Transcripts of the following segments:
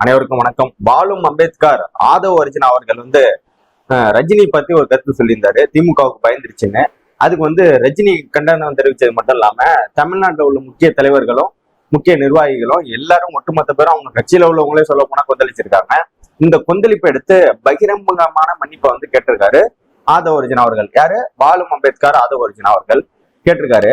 அனைவருக்கும் வணக்கம். பாலும் அம்பேத்கர் ஆதவ் அர்ஜுனா அவர்கள் ரஜினி பத்தி ஒரு கருத்து சொல்லியிருந்தாரு. திமுகவுக்கு பயந்துருச்சுன்னு. அதுக்கு ரஜினி கண்டனம் தெரிவிச்சது மட்டும் இல்லாம தமிழ்நாட்டில் உள்ள முக்கிய தலைவர்களும் முக்கிய நிர்வாகிகளும் எல்லாரும் ஒட்டுமொத்த பேரும் அவங்க கட்சியில உள்ளவங்களே சொல்ல போனா கொந்தளிச்சிருக்காங்க. இந்த கொந்தளிப்பை எடுத்து பகிரங்கமான மன்னிப்பை கேட்டிருக்காரு ஆதவ் அர்ஜுனா அவர்கள். யாரு? பாலும் அம்பேத்கர் ஆதவ் அர்ஜுனா அவர்கள் கேட்டிருக்காரு.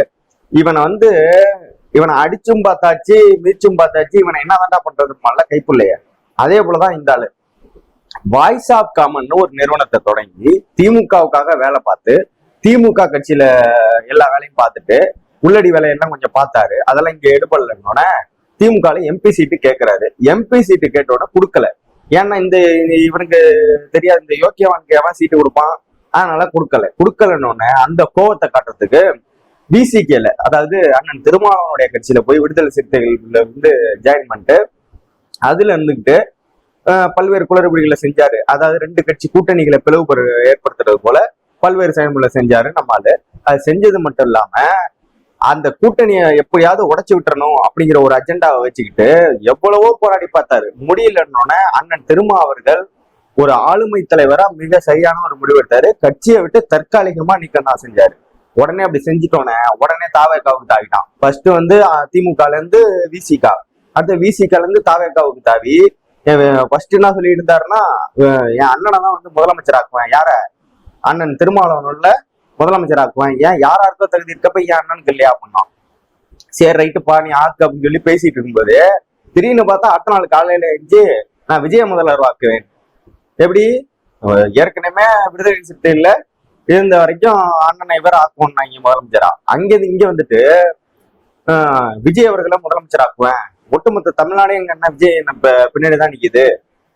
இவனை அடிச்சும் பார்த்தாச்சு, மீச்சும் பார்த்தாச்சு, இவனை என்ன தாண்டா பண்றது மல்ல கைப்புள்ளைய. அதே போலதான் இந்த ஆளு வாய்ஸ் ஆஃப் காமன் ஒரு நிறுவனத்தை தொடங்கி திமுகவுக்காக வேலை பார்த்து திமுக கட்சியில எல்லா வேலையும் பார்த்துட்டு உள்ளடி வேலையெல்லாம் கொஞ்சம் பார்த்தாரு. அதெல்லாம் இங்க எடுபடலன்னோட திமுக எம்பி சீட்டு கேட்கிறாரு. எம்பி சீட்டு கேட்டோட கொடுக்கல. ஏன்னா இவனுக்கு தெரியாது, இந்த யோக்கியவானுக்கு எவன் சீட்டு கொடுப்பான், அதனால கொடுக்கலன்னொன்னு அந்த கோவத்தை காட்டுறதுக்கு பிசிகேல, அதாவது அண்ணன் திருமாவளவனுடைய கட்சியில போய் விடுதலை சிறுத்தைகள் ஜாயின் பண்ணிட்டு அதுல இருந்துகிட்டு பல்வேறு குளறுபடிகளை செஞ்சாரு. அதாவது ரெண்டு கட்சி கூட்டணிகளை பிளவு ஏற்படுத்துறது போல பல்வேறு செயல்முறை செஞ்சாரு. நம்ம அது செஞ்சது மட்டும் இல்லாம அந்த கூட்டணியை எப்படியாவது உடைச்சு விட்டுறணும் அப்படிங்கிற ஒரு அஜெண்டாவை வச்சுக்கிட்டு எவ்வளவோ போராடி பார்த்தாரு. முடியலன்னொன்னே அண்ணன் திருமா அவர்கள் ஒரு ஆளுமை தலைவரா மிக சரியான ஒரு முடிவு எடுத்தாரு. கட்சியை விட்டு தற்காலிகமா நீக்கம் தான் செஞ்சாரு. உடனே அப்படி செஞ்சுட்டோன்னே உடனே தாவேக்காவுக்கு தாவிட்டான். ஃபர்ஸ்ட் திமுகல இருந்து விசிகா, அடுத்த விசிகால இருந்து தாவேக்காவுக்கு தாவி ஃபர்ஸ்ட் என்ன சொல்லிட்டு இருந்தாருன்னா, என் அண்ணனை தான் முதலமைச்சர் ஆக்குவேன். யார? அண்ணன் திருமாவளவன்ல முதலமைச்சர் ஆக்குவேன். ஏன் யாராருக்கோ தகுதி இருக்கப்ப என் அண்ணனுக்கு இல்லையா பண்ணோம். சரி ரைட்டுப்பா நீ ஆக்கு அப்படின்னு சொல்லி பேசிட்டு இருக்கும்போது திடீர்னு பார்த்தா அடுத்த நாள் காலையில எழுந்து நான் விஜய முதல்வர் ஆக்குவேன். எப்படி? ஏற்கனவே விடுதலை சிறுத்தையில இருந்த வரைக்கும் அண்ணனை இவர் ஆக்குவோம் இங்க முதலமைச்சரா, அங்கிருந்து இங்க விஜய் அவர்களை முதலமைச்சர் ஆக்குவேன், ஒட்டுமொத்த தமிழ்நாடே எங்க அண்ணன் விஜய் நம்ம பின்னாடிதான் நிக்குது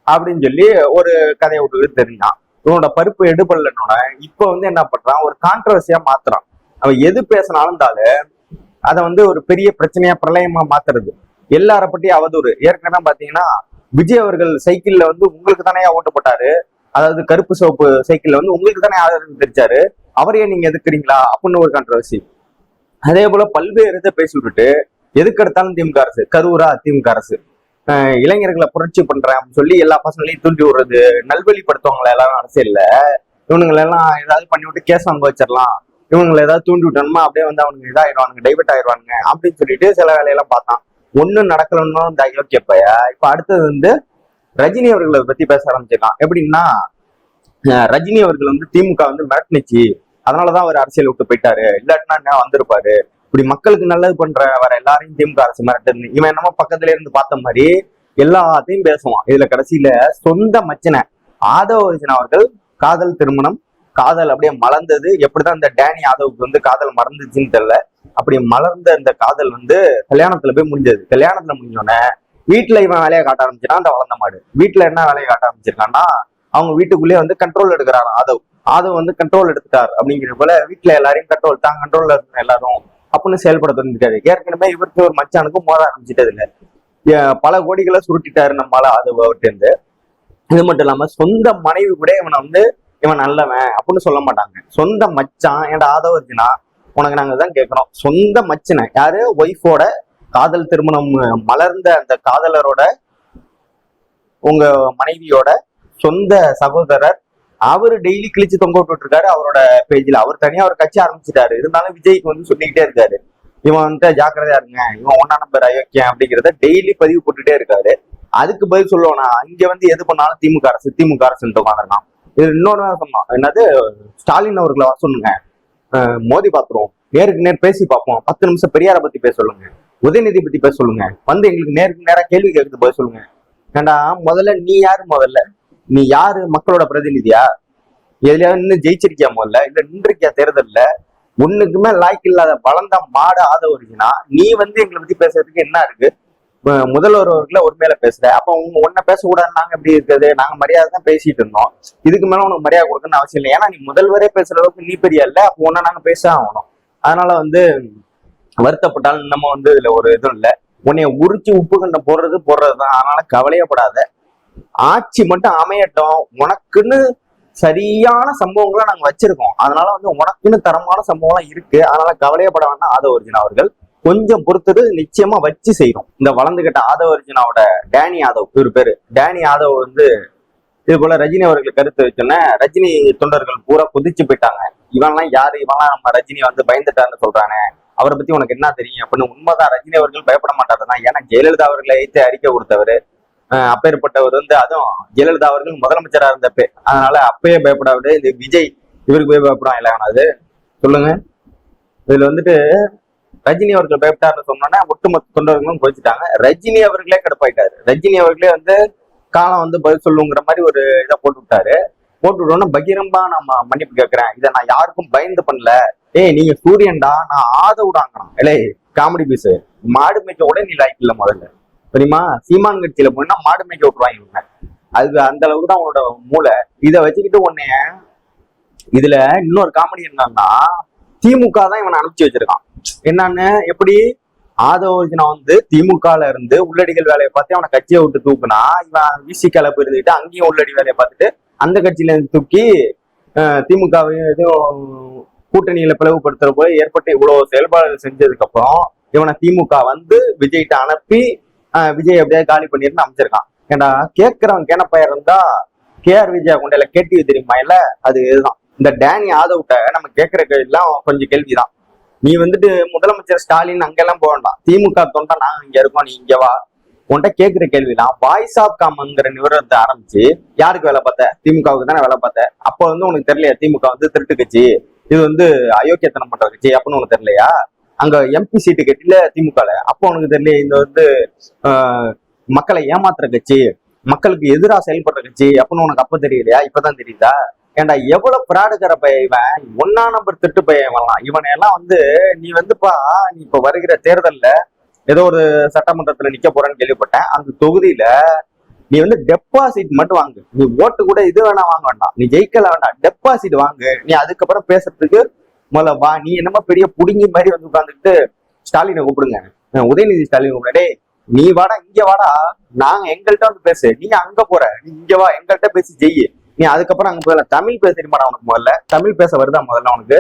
அப்படின்னு சொல்லி ஒரு கதையை விட்டு தெரிஞ்சான். இவனோட பருப்பு எடுபடலன்னோட இப்ப என்ன பண்றான், ஒரு கான்ட்ரவர்சியா மாத்துறான். அவன் எது பேசினாலும் அதை ஒரு பெரிய பிரச்சனையா பிரளயமா மாத்துறது, எல்லார பத்தி அவதூறு. ஏற்கனவே பாத்தீங்கன்னா விஜய் அவர்கள் சைக்கிள்ல உங்களுக்கு தானே ஓட்டு போட்டாரு, அதாவது கருப்பு சிவப்பு சைக்கிள்ல உங்களுக்கு தானே ஆதரவு தெரிச்சாரு, அவரையே நீங்க எதுக்குறீங்களா அப்படின்னு ஒரு கான்ட்ரவர்சி. அதே போல பல்வேறு இதை பேசி விட்டுட்டு எதுக்கு எடுத்தாலும் திமுக அரசு, கரூரா திமுக அரசு, இளைஞர்களை புரட்சி பண்றேன் அப்படின்னு சொல்லி எல்லா பசங்களையும் தூண்டி விடுறது, நல்வழிப்படுத்துவாங்களா எல்லாரும் அரசியல்ல. இவனுங்களெல்லாம் ஏதாவது பண்ணி விட்டு கேஸ் வாங்க வச்சிடலாம், இவங்களை ஏதாவது தூண்டி விட்டோம்னா அப்படியே அவனுக்கு இதாயிடுவானுங்க, டைவெர்ட் ஆயிடுவானுங்க அப்படின்னு சொல்லிட்டு சில வேலையெல்லாம் பார்த்தான். ஒன்னும் நடக்கலன்னு இந்த யோக்கியப்பைய இப்ப அடுத்தது ரஜினி அவர்களை பத்தி பேச ஆரம்பிச்சிருக்கான். எப்படின்னா ரஜினி அவர்கள் திமுக மிரட்டுனுச்சு, அதனாலதான் அவர் அரசியல் விட்டு போயிட்டாரு, இல்லாட்டினா என்ன வந்திருப்பாரு, இப்படி மக்களுக்கு நல்லது பண்ற வர எல்லாரையும் திமுக அரசு மிரட்டுன்னு இவன் என்னமோ பக்கத்துல இருந்து பார்த்த மாதிரி எல்லாத்தையும் பேசுவான். இதுல கடைசியில சொந்த மச்சனை ஆதவ் அர்ஜுனா அவர்கள் காதல் திருமணம், காதல் அப்படியே மலர்ந்தது. எப்படிதான் இந்த டேனி ஆதவுக்கு காதல் மறந்துச்சுன்னு தெரியல, அப்படி மலர்ந்த இந்த காதல் கல்யாணத்துல போய் முடிஞ்சது. கல்யாணத்துல முடிஞ்சோடனே வீட்டுல இவன் வேலையை காட்ட ஆரம்பிச்சிருக்கான். அந்த வளர்ந்த மாடு வீட்டுல என்ன வேலையை காட்ட ஆரம்பிச்சிருக்கான்னா, அவங்க வீட்டுக்குள்ளேயே கண்ட்ரோல் எடுக்கிறாரு ஆதவ் கண்ட்ரோல் எடுத்துட்டார். அப்படிங்கிற போல வீட்டுல எல்லாரையும் கண்ட்ரோல் தான் கண்ட்ரோல்ல இருக்கிற எல்லாரும் அப்படின்னு செயல்பட இருக்காரு. ஏற்கனவே இவருக்கு ஒரு மச்சானுக்கும் மோத ஆரம்பிச்சுட்டது இல்லை, பல கோடிகளை சுருட்டிட்டாரு நம்மளால ஆதவ் அவர்கிட்ட இருந்து. இது மட்டும் இல்லாம சொந்த மனைவி கூட இவன் நல்லவன் அப்படின்னு சொல்ல மாட்டாங்க. சொந்த மச்சான் ஏன்டா ஆதவ் அர்ஜுனா உனக்கு நாங்க தான் கேட்கிறோம், சொந்த மச்சனை யாரு? ஒய்ஃபோட காதல் திருமணம் மலர்ந்த அந்த காதலரோட உங்க மனைவியோட சொந்த சகோதரர், அவரு டெய்லி கிழிச்சு தொங்க விட்டுட்டு இருக்காரு அவரோட பேஜ்ல. அவர் தனியா அவர் கட்சி ஆரம்பிச்சிட்டாரு. இருந்தாலும் விஜய்க்கு சொல்லிக்கிட்டே இருக்காரு, இவன் ஜாக்கிரதையா இருங்க, இவன் ஒன்னா நம்பர் அயோக்கியம் அப்படிங்கிறத டெய்லி பதிவு போட்டுட்டே இருக்காரு. அதுக்கு பதில் சொல்லுவோம்னா இங்க எது பண்ணாலும் திமுக அரசுன்னு உட்காந்துருக்கான். இது இன்னொன்னு சொன்னான், என்னது ஸ்டாலின் அவர்களை வர சொல்லுங்க, மோதி பாத்துருவோம், நேருக்கு நேர் பேசி பார்ப்போம், 10 நிமிஷம் பெரியாரை பத்தி பேச சொல்லுங்க, உதயநிதி பத்தி பேச சொல்லுங்க, எங்களுக்கு நேருக்கு நேரா கேள்வி கேட்கறது பதில் சொல்லுங்க. ஏண்டா முதல்ல நீ யாரு? நீ யாரு? மக்களோட பிரதிநிதியா? எதுலயாவது நின்று ஜெயிச்சிருக்கியா? முதல்ல இல்ல நின்றுக்கியா தேர்தல்ல? ஒண்ணுக்குமே லாய்க்கு இல்லாத வளர்ந்த மாடு ஆதவ் அர்ஜுனா நீ எங்களை பத்தி பேசுறதுக்கு என்ன இருக்கு? முதல்வர் அவர்களை ஒரு மேல பேசுற, அப்ப உன்னை பேசக்கூடாதுன்னு நாங்க எப்படி இருக்குது? நாங்க மரியாதை தான் பேசிட்டு இருந்தோம், இதுக்கு மேல உனக்கு மரியாதை கொடுக்கணும்னு அவசியம் இல்லை. ஏன்னா நீ முதல்வரே பேசுற அளவுக்கு நீ பெரிய இல்ல, அப்போ ஒன்னா நாங்க பேச ஆகணும். அதனால வருத்தப்பட்டாலும் நம்ம இதுல ஒரு இதுவும் இல்லை, உன்னைய உரிச்சு உப்பு கண்ட போடுறதுதான். அதனால கவலையப்படாத, ஆட்சி மட்டும் அமையட்டும், உனக்குன்னு சரியான சம்பவங்களை நாங்க வச்சிருக்கோம், அதனால உனக்குன்னு தரமான சம்பவம் இருக்கு, அதனால கவலையப்பட வேண்டாம் ஆதவ் அர்ஜுனா அவர்கள். கொஞ்சம் பொறுத்தது நிச்சயமா வச்சு செய்யும். இந்த வளர்ந்துகிட்ட ஆதவ அர்ஜுனாவோட டேனி யாதவ், இவர் பேரு டேனி யாதவ் வந்து இது போல ரஜினி அவர்களுக்கு கருத்து வச்சோன்னே ரஜினி தொண்டர்கள் பூரா கொதிச்சு போயிட்டாங்க. இவன்லாம் யாரு, இவன்லாம் நம்ம ரஜினி வந்து பயந்துட்டாருன்னு சொல்றானே, அவரை பத்தி உனக்கு என்ன தெரியும் அப்படின்னு. உண்மைதான், ரஜினி அவர்கள் பயப்பட மாட்டாருதான். ஏன்னா ஜெயலலிதா அவர்களை வைத்து அறிக்கை கொடுத்தவர், அப்பேற்பட்டவர் வந்து, அதுவும் ஜெயலலிதா அவர்கள் முதலமைச்சரா இருந்தப்பே, அதனால அப்பயே பயப்படாது. இந்த விஜய் இவருக்கு போய் பயப்படான் இல்லை அது சொல்லுங்க. இதுல வந்துட்டு ரஜினி அவர்கள் பயப்பட்டாருன்னு சொன்னோன்னா ஒட்டுமொத்த தொண்டர்களும் குறைச்சிட்டாங்க. ரஜினி அவர்களே கடுப்பாயிட்டாரு. ரஜினி அவர்களே வந்து காலம் வந்து பதில் சொல்லுங்கிற மாதிரி ஒரு இதை போட்டு விட்டாரு. போட்டு விட்டோன்னா பகிரம்பா நம்ம மன்னிப்பு கேட்கிறேன், இதை நான் யாருக்கும் பயந்து பண்ணல. ஏய் நீங்க சூரியன்டா, நான் ஆதவுடாங்கண்ணா. இல்லை காமெடி பீஸ், மாடு மேய்க்க கூட நீ லாய்க்கு இல்லை முதல்ல தெரியுமா. சீமான் கட்சியில போனா மாடு மேய்க்க விட்டுருவாங்க. அது அந்த அளவுக்கு தான் உன்னோட மூளை. இதை வச்சுக்கிட்டு உன்னைய இதுல இன்னொரு காமெடி என்னன்னா, திமுக தான் இவனை அனுப்பிச்சு வச்சிருக்கான். என்னன்னு எப்படி, ஆதவ அர்ஜுனா வந்து திமுகல இருந்து உள்ளடிகள் வேலையை பார்த்து அவனை கட்சியை விட்டு தூக்குனா, இவன் விசிகால போயிருந்துட்டு அங்கேயும் உள்ளடி வேலையை பார்த்துட்டு அந்த கட்சியில இருந்து தூக்கி திமுகவையும் கூட்டணியில பிளவுபடுத்துற போய் ஏற்பட்டு இவ்வளவு செயல்பாடுகள் செஞ்சதுக்கு அப்புறம் இவனை திமுக வந்து விஜய்கிட்ட அனுப்பி விஜய் அப்படியே காலி பண்ணிருந்து அமைச்சிருக்கான். ஏன்னா கேட்கிறவன் கேனப்பயர் இருந்தா KR விஜயா கொண்டையில கேட்டி தெரியுமா இல்ல, அது இதுதான். இந்த டேனி யாதவ்கிட்ட நம்ம கேட்கிற கேள்விலாம் கொஞ்சம் கேள்விதான். நீ வந்துட்டு முதலமைச்சர் ஸ்டாலின் அங்கெல்லாம் போக வேண்டாம், திமுக தொண்டை நாங்க இங்க இருக்கோம், நீ இங்க வா. உன்கிட்ட கேட்கிற கேள்விதான். வாய்ஸ் ஆஃப் காமங்கிற நிறுவனத்தை ஆரம்பிச்சு யாருக்கு வேலை பார்த்த, திமுகவுக்கு தானே வேலை பார்த்த. அப்போ வந்து உனக்கு தெரியலையா திமுக வந்து திருட்டு கட்சி, இது வந்து அயோக்கியத்தனம் பண்ற கட்சி அப்படின்னு உனக்கு தெரியலையா? அங்க MP சீட்டு கட்டில திமுகல, அப்போ உனக்கு தெரியலையா இந்த வந்து மக்களை ஏமாத்துற கட்சி, மக்களுக்கு எதிராக செயல்படுற கட்சி அப்படின்னு உனக்கு அப்ப தெரியலையா? இப்பதான் தெரியுதா? ஏன்டா எவ்வளவு பிராடுக்கிற பையன் இவன், 1ஆம் நம்பர் திருட்டு பையன் இவன்லாம். இவனை எல்லாம் வந்து நீ வந்துப்பா, நீ இப்ப வருகிற தேர்தல்ல ஏதோ ஒரு சட்டமன்றத்துல நிக்க போறேன்னு கேள்விப்பட்டேன். அந்த தொகுதியில நீ வந்து டெபாசிட் மட்டும் வாங்கு. நீ ஓட்டு கூட இது வேணா வாங்க வேண்டாம், நீ ஜெயிக்கல வேண்டாம், டெபாசிட் வாங்கு. நீ அதுக்கப்புறம் பேசுறதுக்கு முதல்ல வா. நீ என்னமா பெரிய புடுங்கி மாதிரி வந்து உட்காந்துக்கிட்டு ஸ்டாலினை கூப்பிடுங்க, உதயநிதி ஸ்டாலின் கூப்பிடே, நீ வாடா இங்க வாடா, நாங்க எங்கள்கிட்ட வந்து பேசு, நீ அங்க போற, நீ இங்க வா எங்கள்கிட்ட பேசி ஜெயி. நீ அதுக்கப்புறம் அங்க போயிடலாம். தமிழ் பேச தெரியுமாடா உனக்கு? முதல்ல தமிழ் பேச வருதா முதல்ல உனக்கு?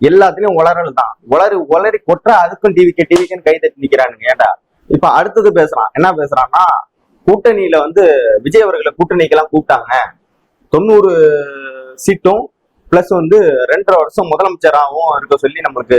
எல்லாத்துலயும் உளறல் தான், உளறி கொட்டுற. அதுக்கும் டிவிக்குன்னு கை தட்டி நிக்கிறானுங்க. ஏன்டா இப்ப அடுத்தது பேசுறான், என்ன பேசுறான்னா, கூட்டணியில வந்து விஜய் அவர்களை கூட்டணிக்கெல்லாம் கூப்பிட்டாங்க, 90 சீட்டும் பிளஸ் வந்து 2.5 வருஷம் முதலமைச்சராகவும் இருக்க சொல்லி நம்மளுக்கு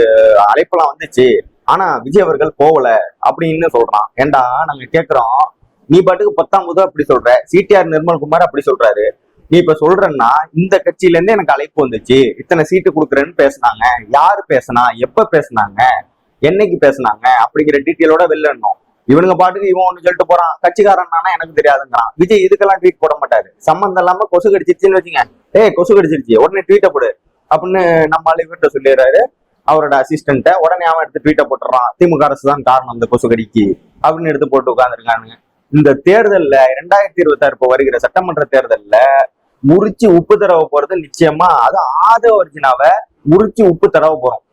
அழைப்பெல்லாம் வந்துச்சு, ஆனா விஜய் அவர்கள் போகல அப்படின்னு சொல்றான். ஏண்டா நாங்க கேட்கிறோம், நீ பாட்டுக்கு 10ஆம் அப்படி சொல்ற, CTR நிர்மல்குமார் அப்படி சொல்றாரு, நீ இப்ப சொல்றன்னா இந்த கட்சியில இருந்து எனக்கு அழைப்பு வந்துச்சு, இத்தனை சீட்டு கொடுக்குறேன்னு பேசினாங்க, யாரு பேசினா, எப்ப பேசினாங்க, என்னைக்கு பேசினாங்க அப்படிங்கிற டீட்டெயிலோட வெளிலணும். இவனுங்க பாட்டுக்கு இவன் ஒண்ணு சொல்லிட்டு போறான், கட்சிக்காரன்னா எனக்கு தெரியாதுங்கிறான். விஜய் இதுக்கெல்லாம் ட்வீட் போட மாட்டாரு. சம்பந்தம் இல்லாம கொசு கடிச்சிருச்சுன்னு வச்சுங்க, கொசு கடிச்சிருச்சு உடனே ட்வீட்டை போடு அப்படின்னு நம்ம இவர்கிட்ட சொல்லிடுறாரு அவரோட அசிஸ்டன்ட்ட. உடனே அவன் எடுத்து ட்வீட்டை போட்டுறான், திமுக அரசு தான் காரணம் அந்த கொசு கடிக்கு அப்படின்னு எடுத்து போட்டு உட்காந்துருக்கானுங்க. இந்த தேர்தல்ல 2026 இப்போ வருகிற சட்டமன்ற தேர்தல்ல முறிச்சு உப்பு தடவை போறது நிச்சயமா, அது ஆதவ அர்ஜுனாவை முறிச்சு உப்பு தடவை போறோம்.